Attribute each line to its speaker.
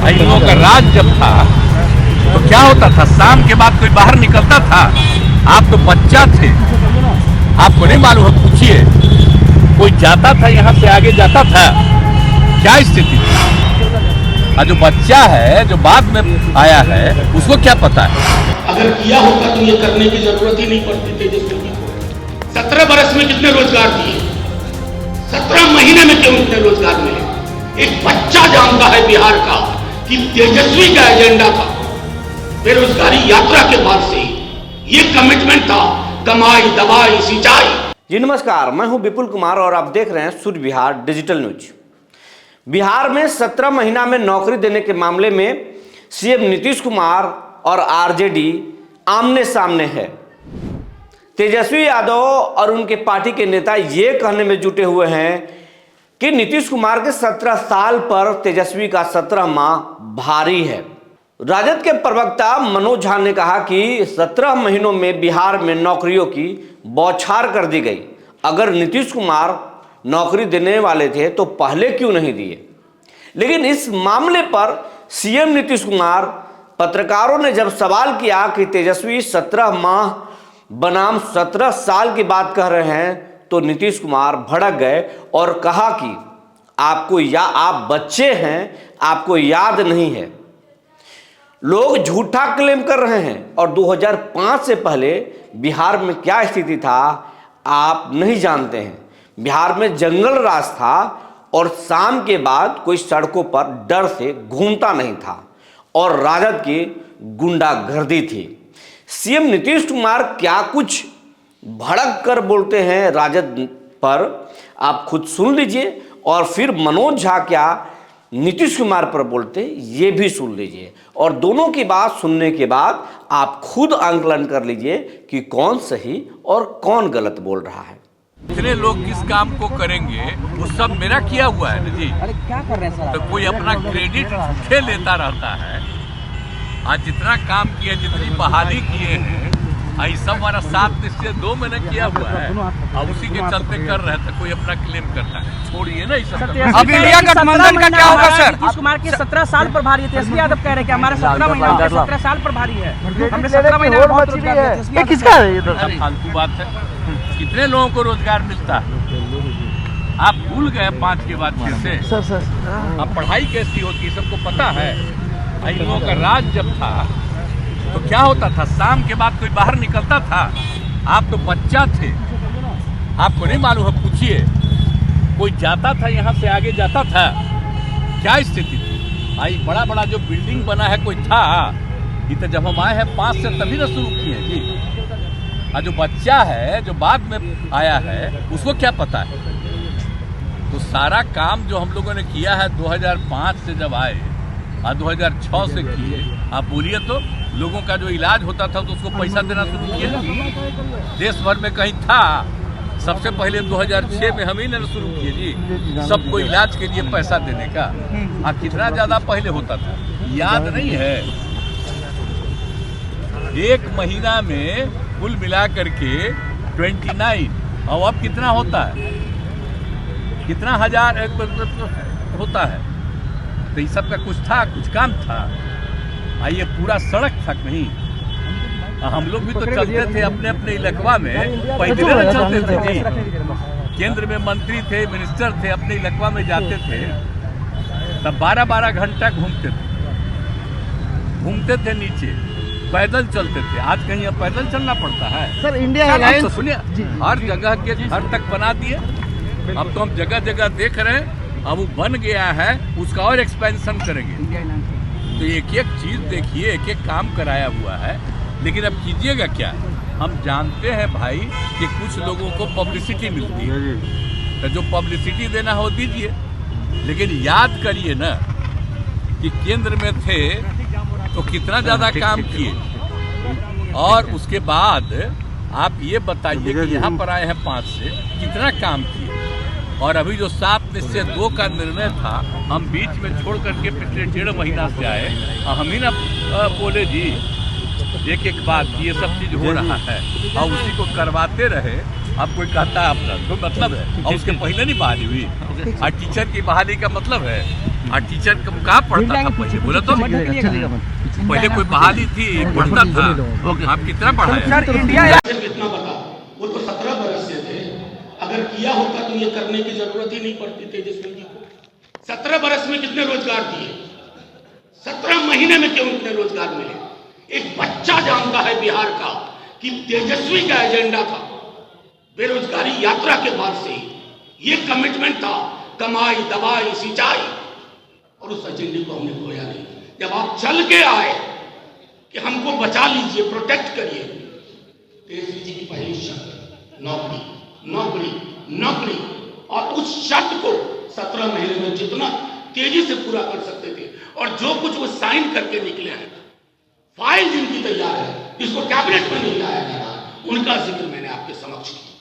Speaker 1: इन लोगों का राज जब था तो क्या होता था, शाम के बाद कोई बाहर निकलता था? आप तो बच्चा थे, आपको नहीं मालूम है, पूछिए। कोई जाता था यहाँ से आगे जाता था? क्या स्थिति थी? और जो बच्चा है, जो बाद में आया है, उसको क्या पता है?
Speaker 2: अगर किया होता तो ये करने की जरूरत ही नहीं पड़ती तेजस्वी को। 17 बरस में कितने रोजगार दिए, 17 महीने में क्यों इतने रोजगार मिले? एक बच्चा जानता है बिहार का कि तेजस्वी का एजेंडा था बेरोजगारी यात्रा के बाद से ये कमिटमेंट था, कमाई, दवाई, सिंचाई।
Speaker 3: जी नमस्कार, मैं हूं विपुल कुमार और आप देख रहे हैं सूर्य बिहार डिजिटल न्यूज। बिहार में 17 महीना में नौकरी देने के मामले में सीएम नीतीश कुमार और आरजेडी आमने सामने है। तेजस्वी यादव और उनके पार्टी के नेता ये कहने में जुटे हुए हैं कि नीतीश कुमार के 17 साल पर तेजस्वी का 17 माह भारी है। राजद के प्रवक्ता मनोज झा ने कहा कि 17 महीनों में बिहार में नौकरियों की बौछार कर दी गई। अगर नीतीश कुमार नौकरी देने वाले थे तो पहले क्यों नहीं दिए? लेकिन इस मामले पर सीएम नीतीश कुमार पत्रकारों ने जब सवाल किया कि तेजस्वी 17 माह बनाम 17 साल की बात कह रहे हैं तो नीतीश कुमार भड़क गए और कहा कि आप बच्चे हैं, आपको याद नहीं है। लोग झूठा क्लेम कर रहे हैं और 2005 से पहले बिहार में क्या स्थिति था आप नहीं जानते हैं। बिहार में जंगल राज था और शाम के बाद कोई सड़कों पर डर से घूमता नहीं था और राजद की गुंडागर्दी थी। सीएम नीतीश कुमार क्या कुछ भड़क कर बोलते हैं राजद पर, आप खुद सुन लीजिए और फिर मनोज झा क्या नीतीश कुमार पर बोलते ये भी सुन लीजिए और दोनों की बात सुनने के बाद आप खुद आंकलन कर लीजिए कि कौन सही और कौन गलत बोल रहा है।
Speaker 1: इतने लोग किस काम को करेंगे, वो सब मेरा किया हुआ है ना जी।
Speaker 4: अरे क्या कर रहे हैं सर?
Speaker 1: तो कोई अपना क्रेडिट झूठे लेता रहता है। आज जितना काम किया, जितनी बहाली किए हैं, ये सब हमारा 7 निश्चय 2 महीने किया हुआ है और उसी के चलते कर रहे थे। कोई अपना क्लेम करता है, छोड़िए ना।
Speaker 4: अब इंडिया गठबंधन का क्या होगा सर? नीतीश कुमार के 17 साल पर भारी है। तेजस्वी यादव कह रहे हैं कि हमारे 17 महीना 17 साल पर भारी है। हमने 17 महीने में बहुत रोजगार दिया। तेजस्वी यादव
Speaker 3: किसका है ये?
Speaker 1: सब फालतू बात है। कितने लोगों को रोजगार मिलता है? आप भूल गए 5 के बाद फिर से। अब पढ़ाई कैसी होती है सबको पता है। इन लोगों का राज जब था तो क्या होता था, शाम के बाद कोई बाहर निकलता था? आप तो बच्चा थे, आपको नहीं मालूम है, पूछिए। कोई जाता था यहाँ से आगे जाता था? क्या स्थिति थी? बड़ा बड़ा जो बिल्डिंग बना है कोई था? ये तो जब हम आए हैं 5 से तभी ना शुरू किए जी। और जो बच्चा है, जो बाद में आया है, उसको क्या पता है? तो सारा काम जो हम लोगों ने किया है 2005 से जब आए और 2006 से किए, आप बोलिए तो लोगों का जो इलाज होता था तो उसको पैसा देना शुरू किए। देश भर में कहीं था? सबसे पहले 2006 में हम ही ने शुरू किए जी, सबको इलाज के लिए पैसा देने का। कितना ज्यादा पहले होता था याद नहीं है? 1 महीना में कुल मिला करके 29, और अब कितना होता है? कितना हजार होता है? तो ये सब का कुछ था, कुछ काम था। ये पूरा सड़क था कहीं? हम लोग भी तो चलते थे अपने अपने इलाकवा में, पैदल चलते थे जी। केंद्र में मंत्री थे, मिनिस्टर थे, अपने इलाकवा में जाते थे, तब 12-12 घंटा घूमते थे नीचे, पैदल चलते थे। आज कहीं अब पैदल चलना पड़ता है
Speaker 4: सर? इंडिया अलायंस
Speaker 1: सुनिए, हर जगह के घर तक बना दिए। अब तो हम जगह जगह देख रहे हैं, अब वो बन गया है, उसका और एक्सपेंशन करेंगे। तो एक एक चीज देखिए, एक एक काम कराया हुआ है। लेकिन अब कीजिएगा क्या? हम जानते हैं भाई कि कुछ लोगों को पब्लिसिटी मिलती है, तो जो पब्लिसिटी देना हो दीजिए। लेकिन याद करिए ना कि केंद्र में थे तो कितना ज्यादा काम किए, और उसके बाद आप ये बताइए कि यहाँ पर आए हैं 5 से कितना काम किए। और अभी जो 7 निश्चय 2 का निर्णय था, हम बीच में छोड़ करके पिछले 1.5 महीना से आए, हम ही ना बोले जी एक एक बात, ये सब चीज हो रहा है और उसी को करवाते रहे। अब कोई कहता है अपना तो मतलब है, और उसके पहले नहीं बहाली हुई। और टीचर की बहाली का मतलब है और टीचर कहाँ पढ़ता था पहले, बोला तो पहले कोई बहाली थी, पढ़ता था। आप कितना पढ़ा है?
Speaker 2: सिर्फ इतना बता, वो तो 17 बरस से थे, अगर किया होता तो ये करने की जरूरत ही नहीं पड़ती तेजस्वी जी को। 17 बरस में कितने रोजगार दिए, 17 महीने में क्यों इतने रोजगार मिले? एक बच्चा जानता है बिहार का कि तेजस्वी का एजेंडा था बेरोजगारी यात्रा के बाद से ही ये कमिटमेंट था, कमाई दवाई सिंचाई, और उस एजेंडे को हमने खोया नहीं। जब आप चल के आए कि हमको बचा लीजिए, प्रोटेक्ट करिए, तेजस्वी जी की पहली शर्त नौकरी नौकरी नौकरी, और उस शर्त को 17 महीने में जितना तेजी से पूरा कर सकते थे, और जो कुछ वो साइन करके निकले हैं, फाइल जिनकी तैयार है, जिसको कैबिनेट में नहीं लाया जा रहा, उनका जिक्र मैंने आपके समक्ष किया।